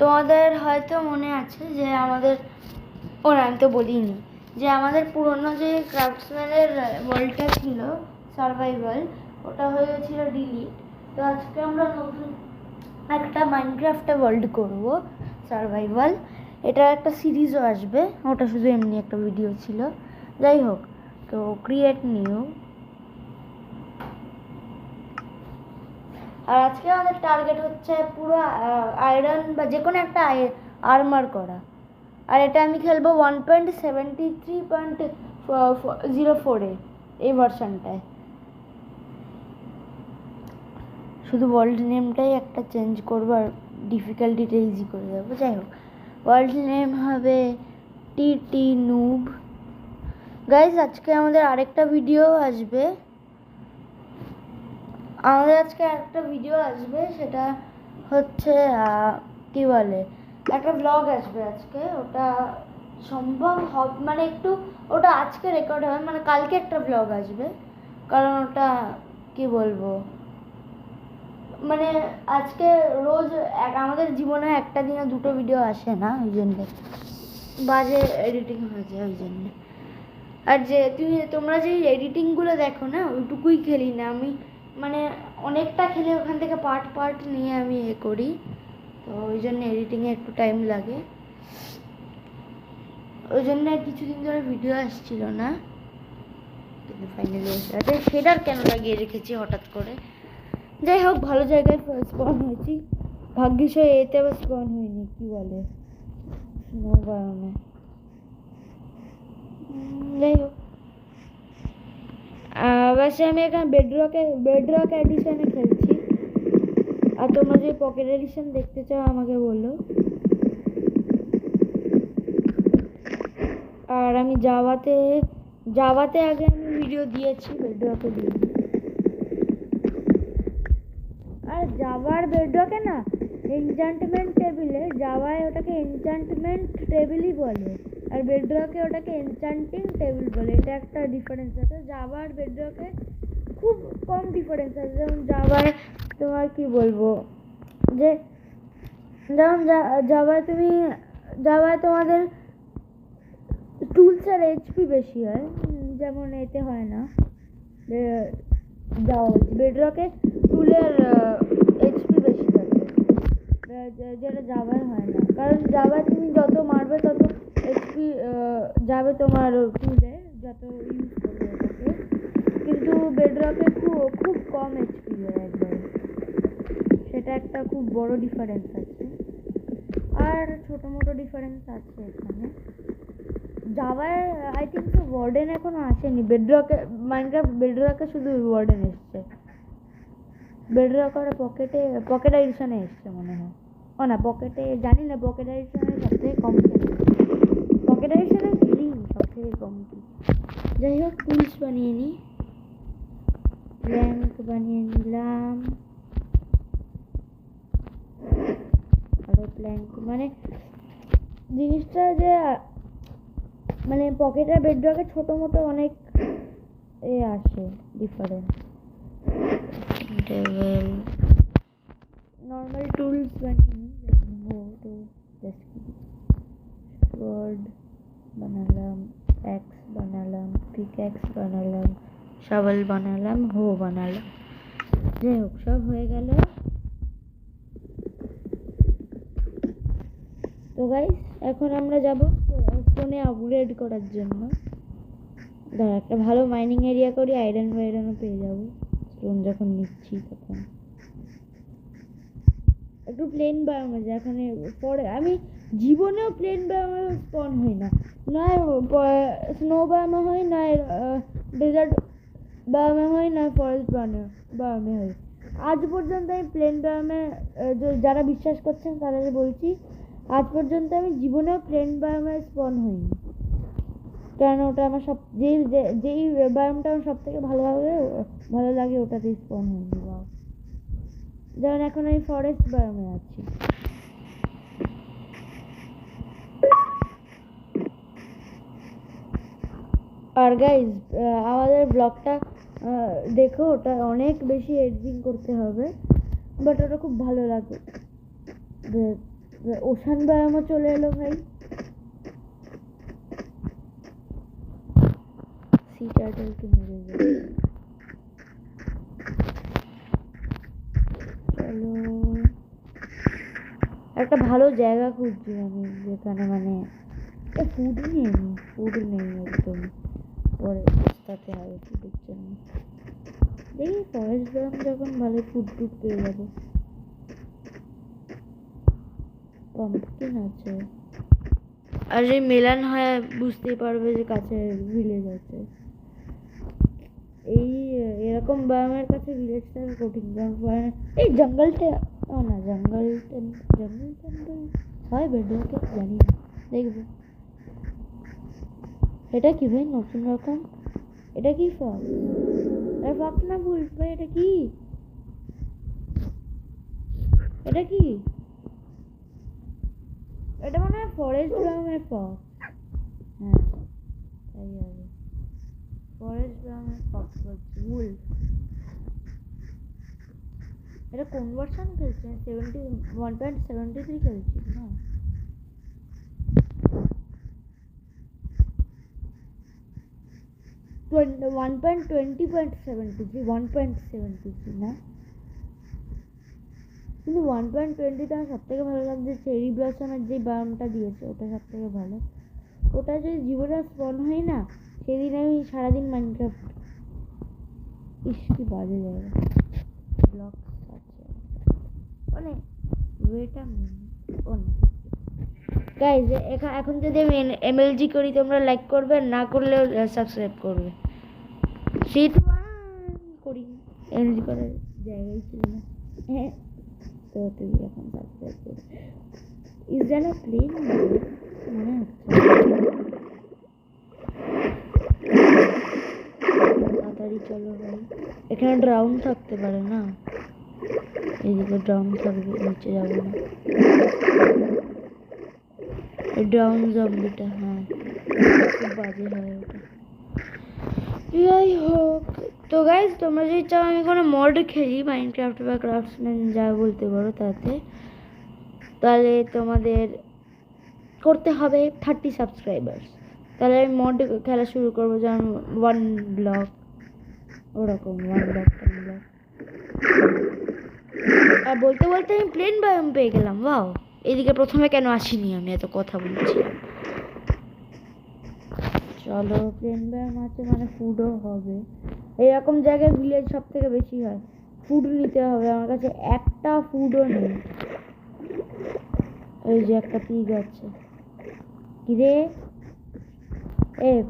তোমাদের হয়তো মনে আছে যে আমাদের আমি তো বলিনি যে আমাদের পুরনো যে ক্রাফটসম্যানের ওয়ার্ল্ডটা ছিল সার্ভাইভাল, ওটা হয়ে গেছিল ডিলিট। তো আজকে আমরা নতুন একটা মাইনক্রাফটে ওয়ার্ল্ড করব সার্ভাইভাল। এটা একটা সিরিজও আসবে, ওটা শুধু এমনি একটা ভিডিও ছিল। যাই হোক, তো ক্রিয়েট নিউ। আর আজকে আমাদের টার্গেট হচ্ছে পুরো আয়রন বা যে কোনো একটা আর্মার করা। আর এটা আমি খেলবো 1.73.04 এই ভার্সনটায়। শুধু ওয়ার্ল্ড নেমটাই একটা চেঞ্জ করবো আর ডিফিকাল্টিটা ইজি করে দেবো। যাই হোক, ওয়ার্ল্ড নেম হবে টিটি নুব। গাইজ, আজকে আমাদের আরেকটা ভিডিও আসবে। সেটা হচ্ছে কি বলে, একটা ব্লগ আসবে আজকে। ওটা সম্ভব হবে মানে একটু, ওটা আজকে রেকর্ড হবে, মানে কালকে একটা ব্লগ আসবে। কারণ ওটা কি বলবো, মানে আজকে রোজ আমাদের জীবনে একটা দিনে দুটো ভিডিও আসে না, ওই জন্যে বাজে এডিটিং হয়ে যায় ওই জন্যে। আর যে তোমরা যে এডিটিংগুলো দেখো না, ওইটুকুই খেলি না আমি, মানে অনেকটা খেলে ওখান থেকে পার্ট নিয়ে আমি করি। তো ওই জন্য এডিটিংয়ে একটু টাইম লাগে, ওই জন্য কিছুদিন ধরে ভিডিও আসছিল না। কিন্তু ফাইনালি এসে সেটার কেন লাগিয়ে রেখেছি হঠাৎ করে। যাই হোক, ভালো জায়গায় স্পন হয়েছি, ভাগ্যিস এতে আবার স্পন হয়নি কি বলে স্নো বায়োমে। যাই হোক, অবশ্যই আমি এখানে বেডরক এডিশনে খেলছি। আর তোমরা যদি পকেট এডিশন দেখতে চাও আমাকে বলো। আর আমি জাভাতে আগে আমি ভিডিও দিয়েছি, বেডরকে দিইনি। আর জাভার বেডরকে না এনচান্টমেন্ট টেবিলে, জাভায় ওটাকে এনচান্টমেন্ট টেবিলই বলে, আর বেডরকে ওটাকে এনচান্টিং টেবিল বলে। এটা একটা ডিফারেন্স আছে। জাভার বেডরকে খুব কম ডিফারেন্স আছে। যেমন জাভায় তোমার কি বলবো, যে যেমন জাভায় তোমাদের টুলসের এইচপি বেশি হয়, যেমন এতে হয় না। বেডরকে টুলের এইচপি বেশি থাকে, যেটা জাভায় হয় না। কারণ জাভায় তুমি যত মারবে তত এইচপি যাবে তোমার টুলে, যত ইউজ করবে ওটাকে। কিন্তু বেডরকে খুব কম এইচপি হয় একবারে। সেটা একটা খুব বড় ডিফারেন্স আছে। আর ছোটো মোটো ডিফারেন্স আছে এখানে। জাভায় আই থিঙ্ক তো ওয়ার্ডেন এখনো আসেনি। মাইনক্রাফট বেডরকে শুধু ওয়ার্ডেন এসছে। বেডরক আর পকেট এডিশনে এসছে মনে হয়। ও না, পকেটে জানি না, পকেট এডিশনে সবথেকে কম খেলি, পকেট এডিশনে খেলি সবথেকে কম কি। যাই হোক, টুলস বানিয়ে নিই, প্ল্যাঙ্ক বানিয়ে নিলাম। আরো প্ল্যাঙ্ক মানে জিনিসটা যে মানে পকেটের বেডরকে ছোটো মোটো অনেক আসে ডিফারেন্স। ডেভেল নর্মাল টুলস বানিয়ে নিই, ওয়ার্ড বানালাম, অ্যাক্স বানালাম, পিকঅ্যাক্স বানালাম, শাবল বানালাম, হো বানালাম। যাই হোক, সব হয়ে গেল। তো গাইস, এখন আমরা যাব ফোনে আপগ্রেড করার জন্য। একটা ভালো মাইনিং এরিয়া করি, আয়রনও পেয়ে যাবো স্টোন যখন নিচ্ছি তখন। একটু প্লেন বায়োমে, যেখানে পরে আমি জীবনেও প্লেন বায়োমে স্পন হই না, নয় স্নো বায়োমে হয়, নয় ডেজার্ট বায়োমে হয়, নয় ফরেস্ট বায়োমে হয়। আজ পর্যন্ত আমি প্লেন বায়োমে, যারা বিশ্বাস করছেন তাদের বলছি, আজ পর্যন্ত আমি জীবনেও প্লেন বায়োমে স্পন হইনি। কারণ ওটা আমার যেই বায়োমটা আমার সব থেকে ভালো লাগে ওটাতেই স্পন হয়নি। যেমন এখন আমি ফরেস্ট বায়োমে আছি। আর গাইজ, আমাদের ব্লগটা দেখো, ওটা অনেক বেশি এডিটিং করতে হবে, বাট ওটা খুব ভালো লাগে। ওশান বায়ামও চলে এলো ভাই। সি টার্টলকে মেরে যাবে। চলো একটা ভালো জায়গা খুঁজছি আমি, যেখানে মানে ফুড নেই একদম, পরে পস্তাতে হবে ফুডের জন্য। দেখি ফরেস্ট গ্রাম যখন ভালো ফুড পেয়ে যাবো। পাম্পকিন আছে, আর এই মেলান হয় বুঝতেই পারবে যে কাছে ভিলেজ আছে। এই এরকম বায়ামের কাছে ভিলেজ থাকা কঠিন। এই জঙ্গলটা না, জঙ্গল হয় বেডরকে জানি না, দেখবো। এটা কি ভাই নতুন রকম? এটা কি ফক? আরে ফক না ভুল ভাই, এটা কি? এটা কি? এটা মনে হয় ফরেস্ট গ্রামের ফক। হ্যাঁ তাই হবে, ফরেস্ট গ্রামের ফক বলছি, ভুল। এটা কোন ভার্সন খেলছি? 1.73 খেলছি না? টোয়েন্টি 1.20.73 না? কিন্তু 1.20টা সব থেকে ভালো লাগছে, চেরি ব্লসমের যে বায়ামটা দিয়েছে ওটা সব থেকে ভালো। ওটা যদি জীবনে স্পন হয় না, সেদিন আমি সারাদিন মাইনক্রাফট। কি বাজে জায়গা, ব্লক আছে অনেক ওয়েটা অনেক। গাইজ এখন যদি আমি এমএলজি করি তোমরা লাইক করবে, না করলেও সাবস্ক্রাইব করবে। শীত করি, এমএলজি করার জায়গাই ছিল না। হ্যাঁ তো তুমি এখন সাবস্ক্রাইব করবে। ইজ দ্যাট আ প্লেন মনে হচ্ছে। তাড়াতাড়ি চলো ভাই, এখানে ড্রাউন থাকতে পারে না, এইদিকে ড্রাউন থাকবে, নিচে যাবো না। ড্রাউন জম্বিটা, হ্যাঁ খুব বাজে হয় ওটা। যাই হোক, তো গাইজ তোমরা যদি চাও আমি কোনো মড খেলি মাইনক্রাফট বা ক্রাফটসম্যান যা বলতে পারো তাতে, তাহলে তোমাদের করতে হবে 30 সাবস্ক্রাইবার্স। তাহলে আমি মড খেলা শুরু করবো, যেমন 1 ব্লক, ওরকম 1 ব্লক 10 ব্লক। আর বলতে বলতে আমি প্লেন বায়াম পেয়ে গেলাম। ওয়াও, এদিকে প্রথমে কেন আসিনি আমি, এত কথা বলছিলাম। চলো, প্লেন বায়াম আছে মানে ফুডও হবে। এরকম জায়গায় ভিলেজ সব থেকে বেশি হয়। ফুড নিতে হবে, আমার কাছে একটা ফুডও নেই। এই যে একটা পিগ আছে, কি রে?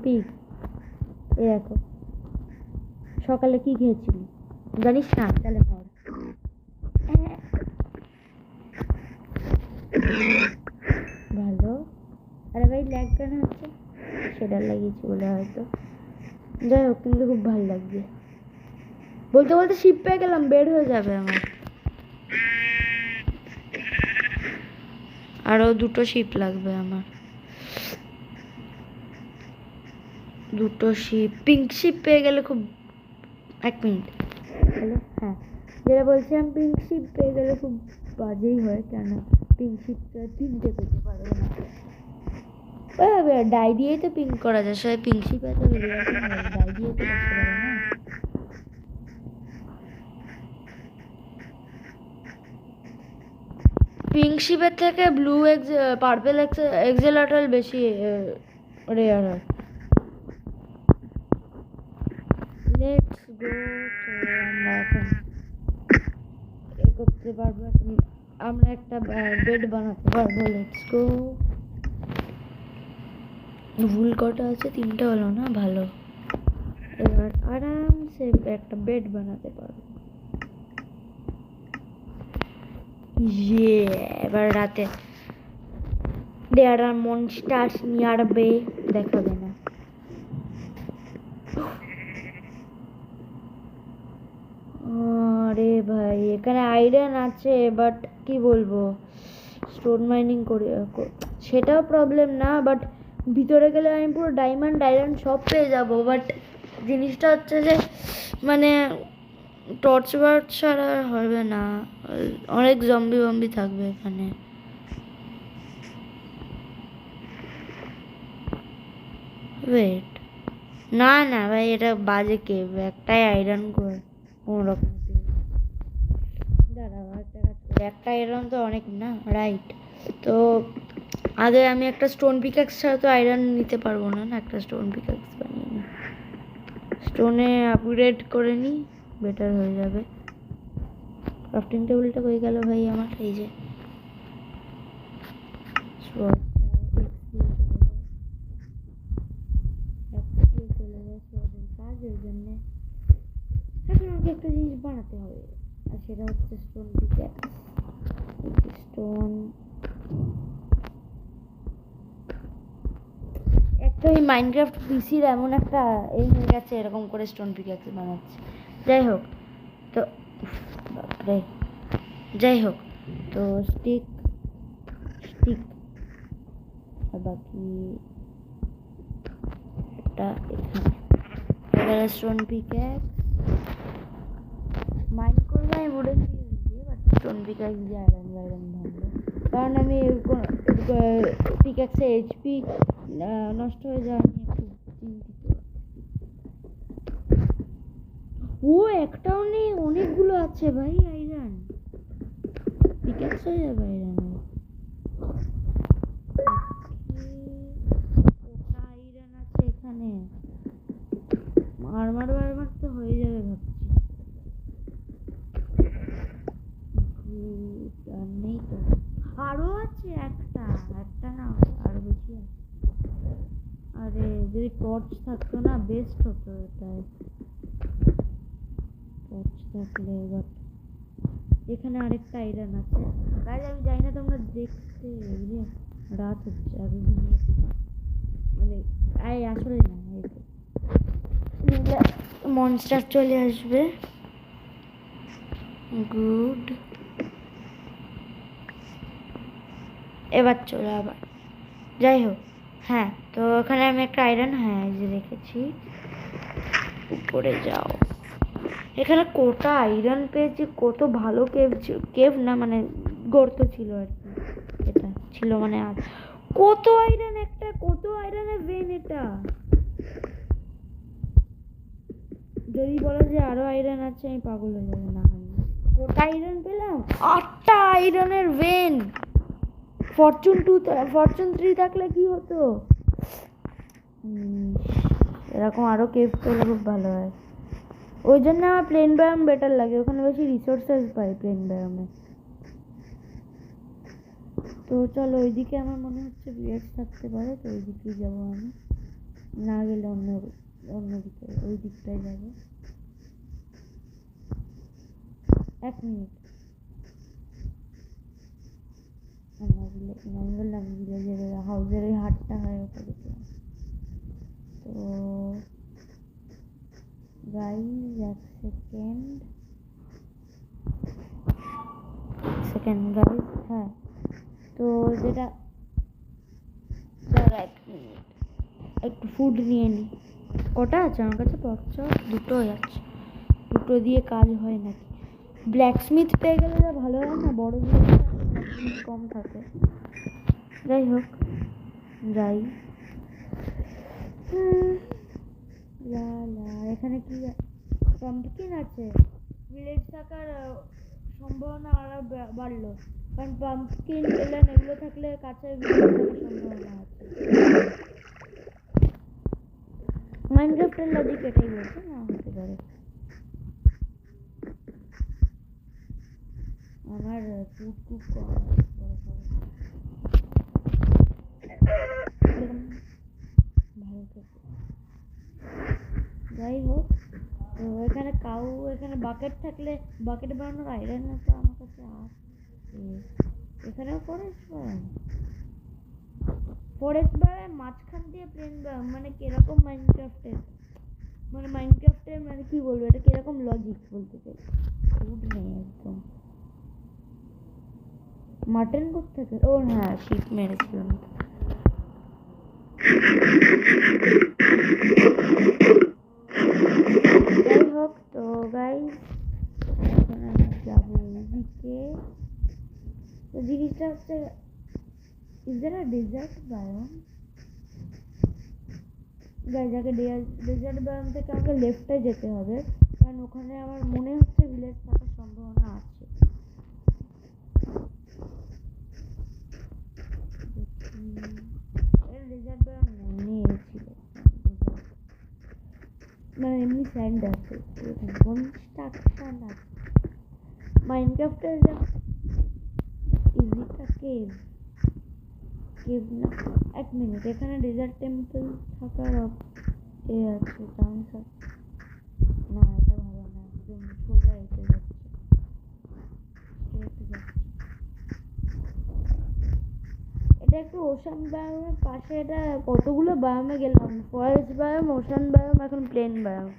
পিগ, এ দেখো সকালে কি খেয়েছিলি জানিস না? তাহলে মর। ভালো। আরে ভাই ল্যাগ কেন হচ্ছে? সেটা লাগিয়েছি বলে হয়তো। যাই হোক, কিন্তু খুব ভালো লাগছে। বলতে বলতে শিপ পেয়ে গেলাম, বের হয়ে যাবে আমার। আরো 2টো শিপ লাগবে আমার, 2টো শিপ। পিঙ্ক শিপ পেয়ে গেলে খুব, 1 মিনিট। হ্যালো, হ্যাঁ যেটা বলছিলাম, পিঙ্ক শিপ পেয়ে গেলে খুব বাজেই হয়, কেন পিঙ্ক শিপটা 3টে পেতে পারবে না। ডাই দিয়েই তো পিঙ্ক করা যায়, সবাই পিঙ্ক শিপ এত বেরিয়ে আসে না, ডাই দিয়ে তো করতে পারে না। পিঙ্ক শিপের থেকে ব্লু পার্পেল এক্সেলাটল বেশি রেয়ার হয়। Let's go. তো আমরা এখন এ করতে পারবো, আমরা একটা বেড বানাতে পারবো। Let's go. ভুল কটা আছে? 3টে হলো না? ভালো, এবার আরামসে একটা বেড বানাতে পারবো। এবার রাতে দেয়ার আর মনস্টার্স নিয়ারবে, দেখাবে না। আরে ভাই এখানে আয়রন আছে, বাট কি বলবো, স্টোন মাইনিং করে সেটাও প্রবলেম না, বাট ভিতরে গেলে আমি পুরো ডায়মন্ড আয়রন সব পেয়ে যাবো। বাট জিনিসটা হচ্ছে যে মানে টর্চ বার ছাড়া হবে না, অনেক জম্বি থাকবে এখানে। ওয়েট, না না ভাই এটা বাজে কেভ, একটাই আয়রন করে কোনো রকম দাঁড়াও একটা কাজ করি, একটা আয়রন তো অনেক না, রাইট? তো আগে আমি একটা স্টোন পিক্যাক্স ছাড়া তো আয়রন নিতে পারবো না, না একটা স্টোন পিক্যাক্স বানিয়ে নিই, স্টোনে আপগ্রেড করে নিই, বেটার হয়ে যাবে। ক্রাফটিং টেবিলটা হয়ে গেল ভাই আমার, এই যে কাজের জন্য এখন আমাকে একটা জিনিস বানাতে হবে, আর সেটা হচ্ছে স্টোন পিক্যাক্স। স্টোন একটা ওই মাইনক্রাফট পিসির এমন একটা এই হয়ে গেছে, এরকম করে স্টোন পিক্যাক্স বানাচ্ছে। যাই হোক তো, বাপরে, যাই হোক তো স্টিক আর বাকি একটা এখানে স্টোন পিক্যাক্স মাইন করলে আমি উডেন দিয়ে, বাট স্টোন পিক্যাক্স দিয়ে আয়রন ভাঙবো, কারণ আমি পিক্যাক্সে এইচপি নষ্ট হয়ে যায় খুব চিন্তিত। ও একটাও নেই, অনেকগুলো আছে ভাই আয়রন, পিক্যাক্স হয়ে যাবে আয়রনের। আয়রন আছে এখানে, আর্মার তো হয়ে যাবে ভাবছি। নেই তো, আরো আছে একটা না, আরো বেশি আছে। আরে যদি টর্চ থাকতো না বেস্ট হতো, এটাই টর্চ থাকলে। বাট এখানে আরেকটা আয়রন আছে গাইজ, আমি জানি না তোমরা দেখতে, রাত হচ্ছে আগে মানে আসলে না, মনস্টার চলে আসবে, গুড। এবার চলো আবার, যাই হোক হ্যাঁ, তো ওখানে আমি একটা আয়রন, হ্যাঁ এই যে রেখেছি, উপরে যাও। এখানে কটা আয়রন পেয়েছি, কত ভালো কেভ না মানে গর্ত ছিল আর কি, এটা ছিল মানে। আর কত আয়রন, কত আয়রনের ভেন এটা, যদি বলো যে আরো আয়রন আছে আমি পাগল হয়ে যাবো। না কটা আয়রন পেলাম, 8টা আয়রনের ভেন। ফরচুন 3 থাকলে কি হতো, এরকম আরো কেভ পেলে খুব ভালো হয়। ওই জন্য আমার প্লেন বায়োম বেটার লাগে, ওখানে বেশি রিসোর্সেস পাই প্লেন বায়োমে। তো চলো ওইদিকে আমার মনে হচ্ছে ভিলেজ থাকতে পারে, তো ওই দিকেই যাবো আমি, না গেলে অন্যদিকে ওই দিকটাই যাবো। 1 মিনিট, আমি বললাম ভিলেজের হাউসের ওই হাটটা হয় ওটা দেখলাম। তো গাইজ 1 সেকেন্ড গাইজ, হ্যাঁ তো যেটা, 1 মিনিট একটু ফুড নিয়ে নিই। কটা আছে আমার কাছে, পরচা 2টোই আছে, 2টো দিয়ে কাজ হয় নাকি? ব্ল্যাকস্মিথ পেয়ে গেলে যা ভালো হয় না, বড় জিনিস কম থাকে। যাই হোক যাই, এখানে কি পাম্পকিন আছে, ভিলেজ থাকার সম্ভাবনা আরো বাড়লো, কারণ পাম্পকিন পেলেন এগুলো থাকলে কাছে ভিলেজ থাকার সম্ভাবনা আছে। মাইনক্রাফটের লজিক এটাই বলছে, না হতে পারে। আমার ফুড খুব কম, ভালো থাকে। যাই হোক তো এখানে এখানে বাকেট থাকলে, বাকেট বানানোর আয়রন তো আমার কাছে আছে। এখানেও ফরেস্ট বানায় মাঝখান দিয়ে প্লেন, মানে কিরকম মাইনক্রাফটের, মানে কি বলবো, এটা কিরকম লজিক বলতে চাই, ফুড নেই একদম। মাটন কোত্থেকে, ও হ্যাঁ শিপ মেরেছিলাম। যাই হোক তো গাইজ, এখন আমি যাবো ওইদিকে। তো জিনিসটা হচ্ছে, is there a desert biome? Guys আগে ডেজার্ট বায়োম থেকে আমাকে লেফটে যেতে হবে, কারণ ওখানে আমার মনে হচ্ছে ভিলেজ থাকার সম্ভাবনা আছে। ডেজার্ট বায়োম নিয়েছিল, মানে এমনি স্যান্ড আছে, কনস্ট্রাকশন আছে মাইনক্রাফটের। ইজিটা কেভ না, এক মিনিট, এখানে ডেজার্ট টেম্পল থাকার এ আছে, চান্স আছে। না, এটা ভালো না, একদম সোজা এসে যাচ্ছে। এটা একটু ওশান বায়োমের পাশে, এটা কতগুলো বায়োমে গেলাম, ফরেস্ট বায়োম, ওশান বায়োম, এখন প্লেন বায়োম।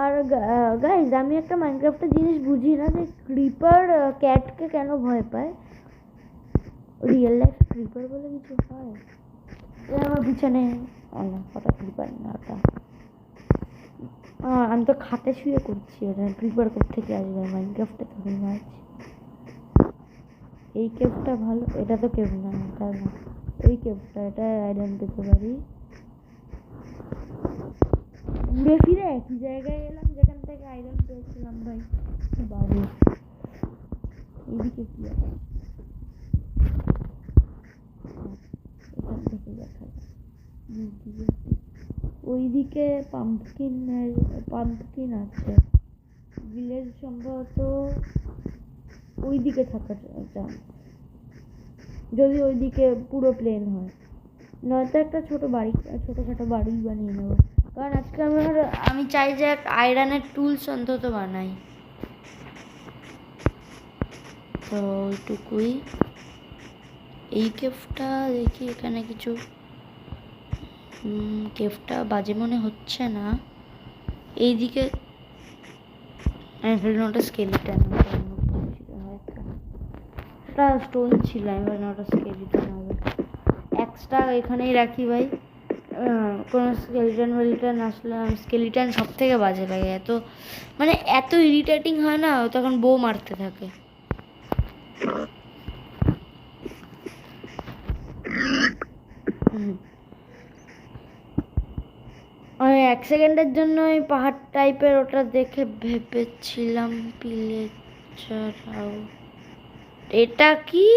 আর গাইজ আমি একটা মাইনক্রাফটের জিনিস বুঝি না, যে ক্রিপার ক্যাটকে কেন ভয় পায়। রিয়েল লাইফ ক্রিপার বলে কিছু হয়? আমার পিছনে ওটা ক্রিপার না, ওটা আমি তো খাটে শুয়ে করছি, ওটা ক্রিপার কোত্থেকে আসবে, মাইনক্রাফটে তখন আছে। এই কেভটা ভালো, এটা তো কেভ না, এটা না, ওই কেভটা, এটা আইরন পেতে পারি। ঘুরে ফিরে একই জায়গায় এলাম যেখান থেকে আইরন পেয়েছিলাম। ভাই বাড়ি এদিকে কি আছে, এখান থেকে দেখা যায় ওইদিকে পাম্পকিন আছে। ভিলেজ সম্ভবত ওইদিকে থাকার চান্স, যদি ওইদিকে পুরো প্লেন হয়, নয়তো একটা ছোটোখাটো বাড়ি বানিয়ে নেবো, কারণ আজকে আমি চাই যে আয়রনের টুলস অন্তত বানাই। তো ওইটুকুই। এই কেভটা দেখি, এখানে কিছু কেভটা বাজে মনে হচ্ছে না। এইদিকে ওটা স্কেলিটন, একটা স্টোন ছিল, আমি ওটা স্কেলিটন হবে। এক্সট্রা এখানেই রাখি ভাই, কোনো স্কেলিটন আসলে, স্কেলিটন সব থেকে বাজে লাগে, মানে এত ইরিটেটিং হয় না, তখন বউ মারতে থাকে। আমি 1 সেকেন্ডের জন্য ওই পাহাড় টাইপের ওটা দেখে ভেবেছিলাম পিলেচার। এটা কি?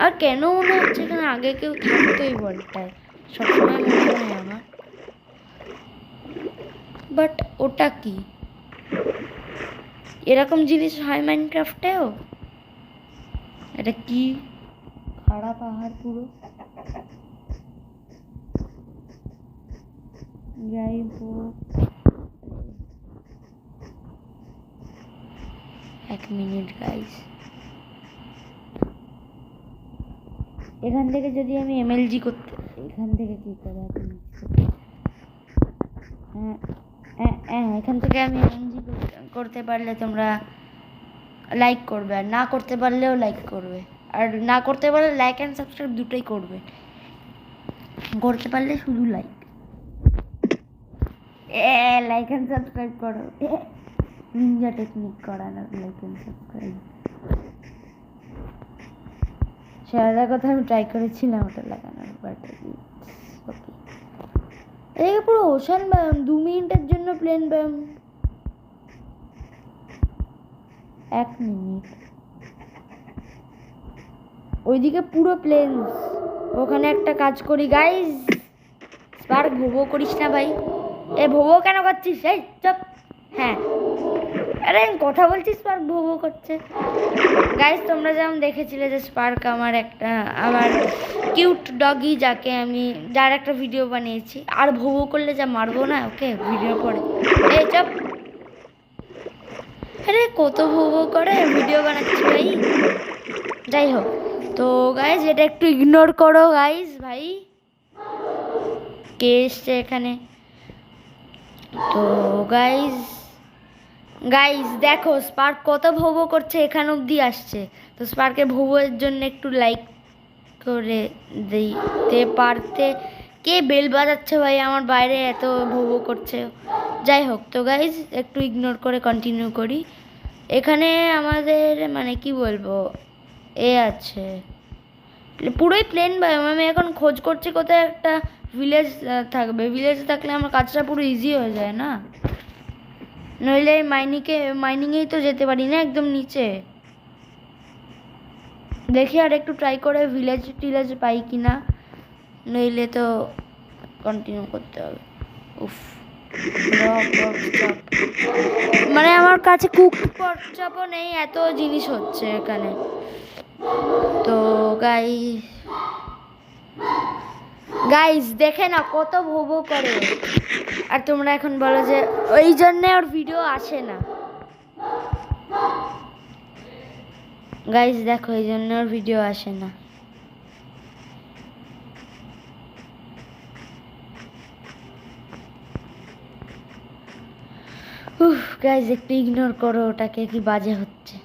আর কেন মনে হচ্ছে এখানে আগে কেউ থাকতো এই ওয়ার্ল্ডটায়, সবসময় মনে হয় আমার। বাট ওটা কি? এরকম জিনিস হয় মাইনক্রাফটেও? এটা কি খাড়া পাহাড় পুরো? যাই হোক, 1 মিনিট গাইস। এখান থেকে যদি আমি এমএলজি করতে, এখান থেকে কি করে এখান থেকে আমি এমএলজি করতে পারলে তোমরা লাইক করবে, আর না করতে পারলেও লাইক করবে, আর না করতে পারলে লাইক অ্যান্ড সাবস্ক্রাইব দুটোই করবে, করতে পারলে শুধু লাইক অ্যান্ড সাবস্ক্রাইব করো। নিনজা টেকনিক করানোর লাইক অ্যান্ড সাবস্ক্রাইব, সেটার কথা আমি ট্রাই করেছিলাম ওটা লাগানোর, বাট ওকে। এদিকে পুরো ওশান বায়োম, 2 মিনিটের জন্য প্লেন বায়োম। 1 মিনিট, ওইদিকে পুরো প্লেন। ওখানে একটা কাজ করি গাইজ, স্পার্ক ভোবো করিস না ভাই। ভোবো কেন করছিস? এই চুপ। হ্যাঁ, আরে কথা বলছিস, স্পার্ক ভোবো করছে। গাইজ তোমরা যেমন দেখেছিলে যে স্পার্ক আমার কিউট ডগি, যার একটা ভিডিও বানিয়েছি, আর ভোবো করলে যা মারবো না ওকে ভিডিও পরে। এই চুপ। আরে কত ভোবো করে, ভিডিও বানাচ্ছি ভাই। যাই হোক, তো গাইজ এটা একটু ইগনোর করো গাইজ। ভাই কে এসছে এখানে? তো গাইজ দেখো স্পার্ক কত ভোবো করছে, এখান অবধি আসছে। তো স্পার্কের ভোবোর জন্য একটু লাইক করে দিতে পারতে। কে বেল বাজাচ্ছে ভাই আমার বাইরে, এত ভোবো করছে। যাই হোক, তো গাইজ একটু ইগনোর করে কন্টিনিউ করি। এখানে আমাদের মানে কি বলবো আছে পুরোই প্লেন বায়োম। আমি এখন খোঁজ করছি কোথায় একটা ভিলেজ থাকবে। ভিলেজ থাকলে আমার কাজটা পুরো ইজি হয়ে যায় না, নইলে মাইনিংয়েই তো যেতে পারি না একদম নিচে। দেখি আর একটু ট্রাই করে ভিলেজ টিলেজ পাই কিনা, নইলে তো কন্টিনিউ করতে হবে। উফ, মানে আমার কাছে কুক পর্চাপও নেই, এত জিনিস হচ্ছে এখানে। তো গাইস দেখে না কত ভোবো করে, আর তোমরা এখন বলো যে ওই জন্যে ওর ভিডিও আসে না। গাইস দেখো এই জন্য ওর ভিডিও আসে না। গাইস একটু ইগনোর করো ওটাকে, কি বাজে হচ্ছে।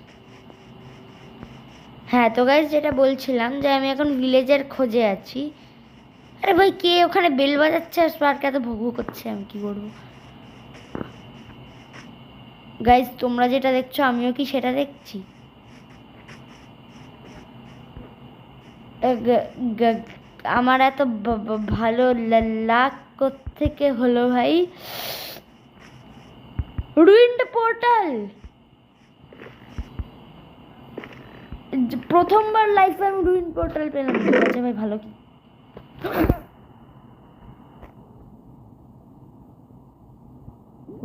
হ্যাঁ তো গাইস যেটা বলছিলাম যে আমি এখন ভিলেজের খোঁজে আছি। আরে ভাই কে ওখানে বেল বাজাচ্ছে আর স্পার্ক এত ভুগু করছে, আমি কি করবো। গাইস তোমরা যেটা দেখছো আমিও কি সেটা দেখছি? আমার এত ভালো লাক কোত্থেকে হলো ভাই। রুইন্ড পোর্টাল, প্রথমবার লাইফে আমি রুইন্ড পোর্টাল পেলাম। ঠিক আছে ভাই, ভালো কি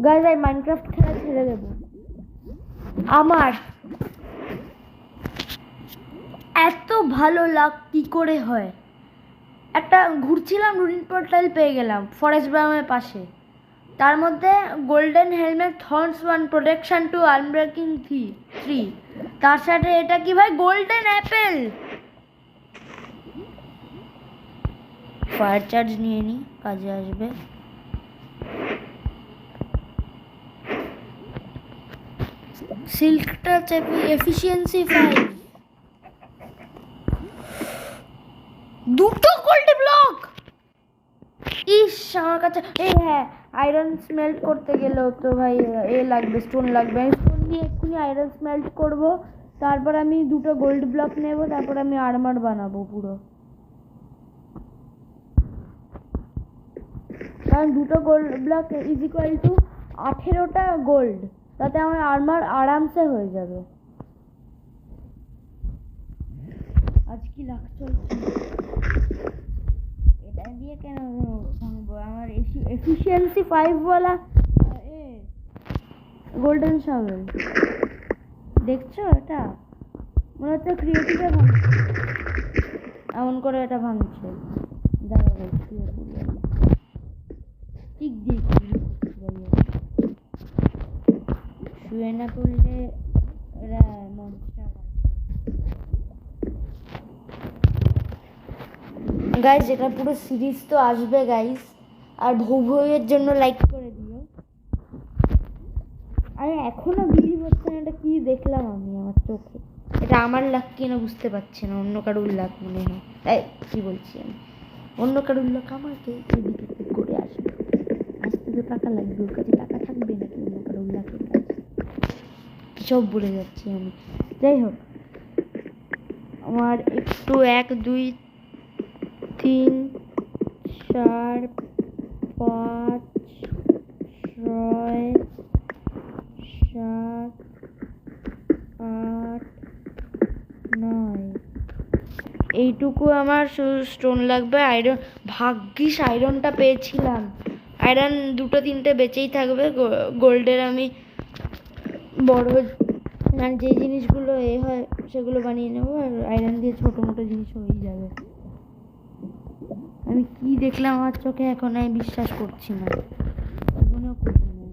গাইস, আমি মাইনক্রাফট খেলা ছেড়ে দেবো। আমার এত ভালো লাক কি করে হয়? একটা ঘুরছিলাম, রুইন্ড পোর্টাল পেয়ে গেলাম ফরেস্ট বায়োমের পাশে। তার মধ্যে golden helmet, thorns 1, protection 2, unbreaking 3। তার সাথে এটা কি ভাই, গোল্ডেন অ্যাপেল। ফায়ার চার্জ নিয়ে নি, কাজে আসবে। সিল্ক টাচ এফিসিয়েন্সি 5, দুটো গোল্ড ব্লক। ইস আমার কাছে হ্যাঁ, আয়রন স্মেল্ট করতে গেলেও তো ভাই লাগবে, স্টোন লাগবে। আমি স্টোন দিয়ে এক্ষুনি আয়রন স্মেল্ট করবো, তারপর আমি দুটো গোল্ড ব্লক নেব, তারপর আমি আর্মার বানাবো পুরো। কারণ দুটো gold block is equal to 18টা গোল্ড, তাতে আমার আর্মার আরামসে হয়ে যাবে। আজ কি লাখ চলছে, এটা দিয়ে কেন ভাঙবো? আমার এফিসিয়েন্সি 5 বলা গোল্ডেন শাভেল দেখছো? এটা মনে হচ্ছে ক্রিয়েটিভে ভাঙছে, এমন করে এটা ভাঙছে। দাঁড়াবো ঠিক দিয়ে শুয়ে না করলে এরা মনটা। গাইস এটা পুরো সিরিজ তো আসবে গাইস, আর ভৌভৌয়ের জন্য লাইক করে দিও। আমি এখনো বিলিভ হচ্ছে না এটা কি দেখলাম আমি আমার চোখে। এটা আমার লাক কিনা বুঝতে পারছি না, অন্য কারুর লাক মনে হয়। তাই কি বলছি আমি, অন্য কারুর লাক আমাকে এদিকে করে আসবে, আসতে তো টাকা লাগবে, ওর কাছে টাকা থাকবে নাকি অন্য কারুর লাকের কাছে? সব বলে যাচ্ছি আমি। যাই হোক, আমার একটু 1 2 3 4 5 6 7 8 9 এইটুকু আমার স্টোন লাগবে। আয়রন ভাগ্যিস আয়রনটা পেয়েছিলাম, আয়রন 2টো 3টে বেঁচেই থাকবে। গোল্ডের আমি বড় মানে যে জিনিসগুলো হয় সেগুলো বানিয়ে নেবো, আর আয়রন দিয়ে ছোটো মোটো জিনিস হয়েই যাবে। আমি কি দেখলাম আমার চোখে, এখন আমি বিশ্বাস করছি না, মনেও করছি না।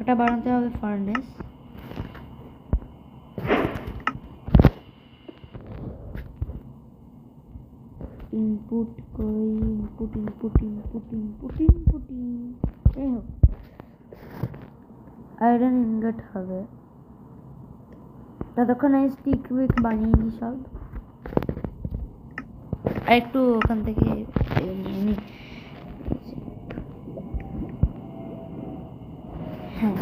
ওটা বানাতে হবে ফার্নেস। ইনপুট করি, input input input input input এই হোক, আয়রন ইনগট হবে। ততক্ষণ আমি স্টিক উইক বানিয়ে নিই সব। আর একটু ওখান থেকে নিয়ে নিই। হ্যাঁ,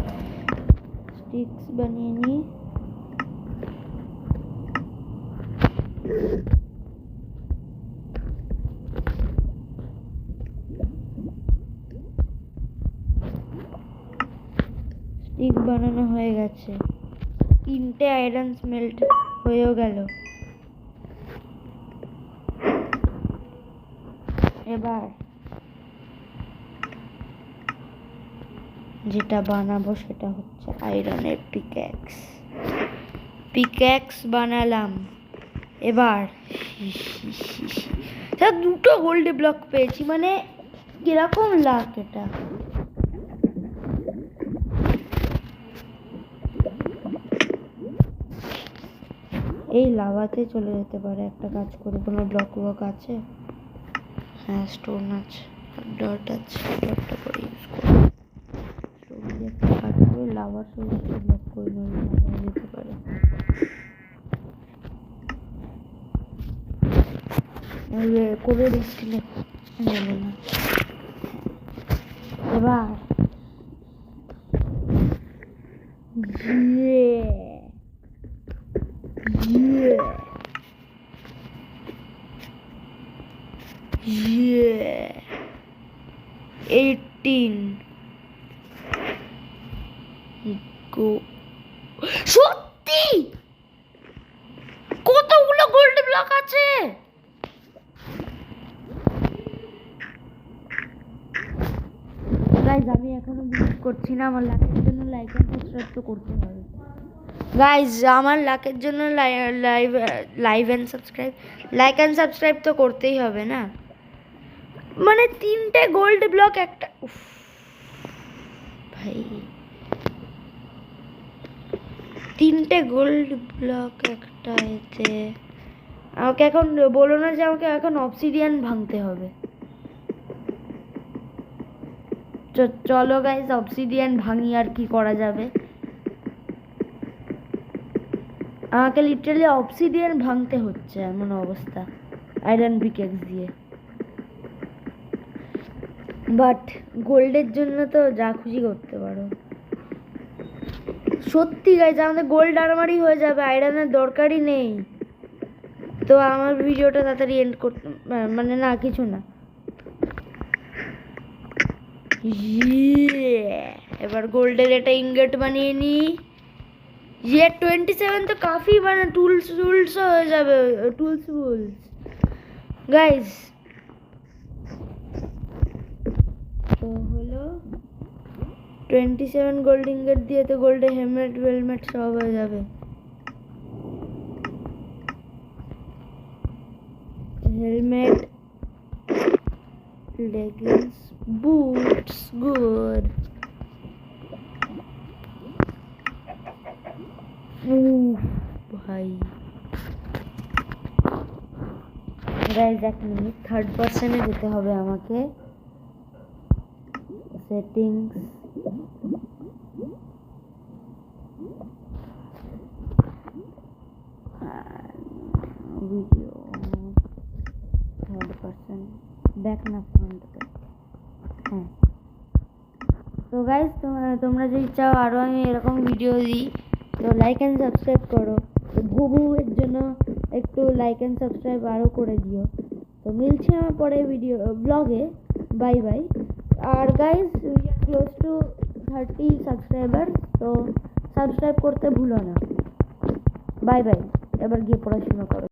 স্টিক্স বানিয়ে নিই। স্টিক বানানো হয়ে গেছে, 3টে আয়রন স্মেল্ট হয়েও গেল। এবার যেটা বানাবো সেটা হচ্ছে আয়রনের পিক্যাক্স বানালাম। এবার 2টো গোল্ড ব্লক পেয়েছি, মানে কিরকম লাক এটা। এই লাভাতে চলে যেতে পারে একটা কাজ করে। কোনো ব্লক আছে? হ্যাঁ, স্টোন আছে, ডট আছে, ডটটা করে ইউজ করবো। স্টোন দিয়ে একটা কাজ করে লাভার সঙ্গে ব্লক করে নিয়ে যেতে পারে। করে দিচ্ছিলে জানি না। এবার Yeah. 18 go. সত্যি কতগুলো গোল্ড ব্লক আছে? গাইজ আমি এখনো বিলিভ করছি না। আমার লাকের জন্য লাইক এন্ড সাবস্ক্রাইব তো করতে হবে। গাইজ আমার লাকের জন্য লাইক এন্ড সাবস্ক্রাইব তো করতেই হবে না? মানে 3টে গোল্ড ব্লক একটা, ভাই 3টে গোল্ড ব্লক একটা এতে। আমাকে এখন বলো না যে আমাকে এখন অবসিডিয়ান ভাঙতে হবে। চলো গাইজ অবসিডিয়ান ভাঙি, আর কি করা যাবে। আমাকে লিটারালি অবসিডিয়ান ভাঙতে হচ্ছে, এমন অবস্থা আয়রন পিক্যাক্স দিয়ে। বাট গোল্ডের জন্য তো যা খুশি করতে পারো। সত্যি গাইজ আমাদের গোল্ড আরমারি হয়ে যাবে, আয়রনের দরকারই নেই। তো আমার ভিডিওটা তাড়াতাড়ি এন্ড করতে, মানে না কিছু না। এবার গোল্ডের এটা ইনগট বানিয়ে নি। 27 তো কাফি, মানে টুলস হয়ে যাবে। টুলস গাইজ তো হলো 27 গোল্ড ইনগট দিয়ে তো গোল্ডের হেলমেট সব হয়ে যাবে। Helmet, leggings, boots, good. ভাই গাইজ 1 মিনিট, 3rd পারসনে যেতে হবে আমাকে। Settings, video, 3rd person, back না ফ্রন্ট। হ্যাঁ, তো গাইজ তোমরা যদি চাও আরও আমি এরকম ভিডিও দিই তো লাইক অ্যান্ড সাবস্ক্রাইব করো। তো এর জন্য একটু লাইক অ্যান্ড সাবস্ক্রাইব আরও করে দিও। তো মিলছি আমার পরে ব্লগে। Bye bye. আর guys we are close to 30 subscriber, তো সাবস্ক্রাইব করতে ভুলো না। Bye bye. এবার গিয়ে পড়াশোনা করো।